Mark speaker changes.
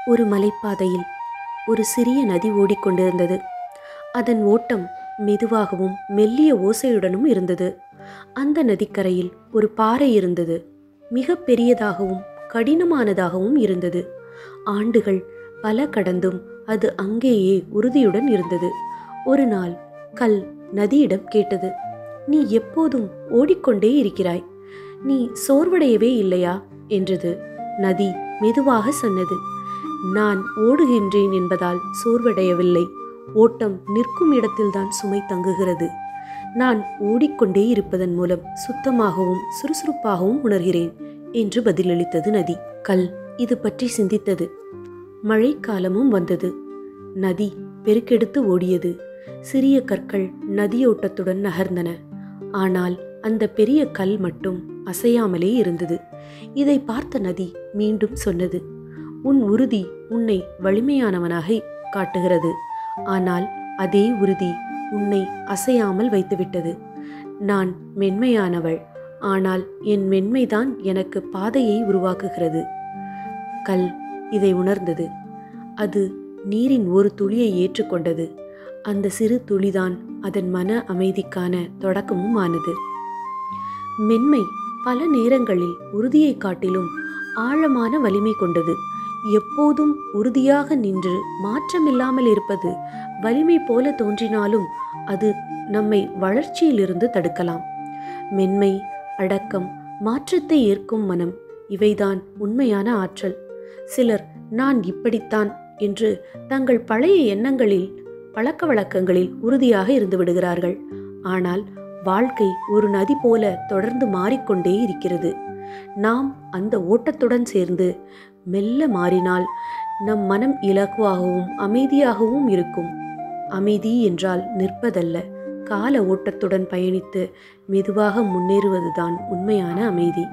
Speaker 1: ஒரு மலைப்பாதையில் ஒரு சிறிய நதி ஓடிக்கொண்டிருந்தது. அதன் ஓட்டம் மெதுவாகவும் மெல்லிய ஓசையுடனும் இருந்தது. அந்த நதிக்கரையில் ஒரு பாறை இருந்தது. மிக பெரியதாகவும் கடினமானதாகவும் இருந்தது. ஆண்டுகள் பல கடந்தும் அது அங்கேயே உறுதியுடன் இருந்தது. ஒரு நாள் கல் நதியிடம் கேட்டது, "நீ எப்போதும் ஓடிக்கொண்டே இருக்கிறாய், நீ சோர்வடையவே இல்லையா?" என்றது. நதி மெதுவாக சொன்னது, "நான் ஓடுகின்றேன் என்பதால் சோர்வடையவில்லை. ஓட்டம் நிற்கும் இடத்தில்தான் சுமை தங்குகிறது. நான் ஓடிக்கொண்டே இருப்பதன் மூலம் சுத்தமாகவும் சுறுசுறுப்பாகவும் உணர்கிறேன்" என்று பதிலளித்தது நதி. கல் இது பற்றி சிந்தித்தது. மழைக்காலமும் வந்தது. நதி பெருக்கெடுத்து ஓடியது. சிறிய கற்கள் நதியோட்டத்துடன் நகர்ந்தன. ஆனால் அந்த பெரிய கல் மட்டும் அசையாமலே இருந்தது. இதை பார்த்த நதி மீண்டும் சொன்னது, "உன் உறுதி உன்னை வலிமையானவனாக காட்டுகிறது. ஆனால் அதே உறுதி உன்னை அசையாமல் வைத்துவிட்டது. நான் மென்மையானவள், ஆனால் என் மென்மைதான் எனக்கு பாதையை உருவாக்குகிறது." கல் இதை உணர்ந்தது. அது நீரின் ஒரு துளியை ஏற்றுக்கொண்டது. அந்த சிறு துளிதான் அதன் மன அமைதிக்கான தொடக்கமும் ஆனது. மென்மை பல நேரங்களில் உறுதியை காட்டிலும் ஆழமான வலிமை கொண்டது. எப்போதும் உறுதியாக நின்று மாற்றமில்லாமல் இருப்பது வலிமை போல தோன்றினாலும் அது நம்மை வளர்ச்சியிலிருந்து தடுக்கலாம். மென்மை, அடக்கம், மாற்றத்தை ஏற்கும் மனம், இவைதான் உண்மையான ஆற்றல். சிலர் நான் இப்படித்தான் என்று தங்கள் பழைய எண்ணங்களில் பழக்க வழக்கங்களில் உறுதியாக இருந்து விடுகிறார்கள். ஆனால் வாழ்க்கை ஒரு நதி போல தொடர்ந்து மாறிக்கொண்டே இருக்கிறது. நாம் அந்த ஓட்டத்துடன் சேர்ந்து மெல்ல மாறினால் நம் மனம் இலகுவாகவும் அமைதியாகவும் இருக்கும். அமைதி என்றால் நிற்பதல்ல, கால ஓட்டத்துடன் பயணித்து மெதுவாக முன்னேறுவதுதான் உண்மையான அமைதி.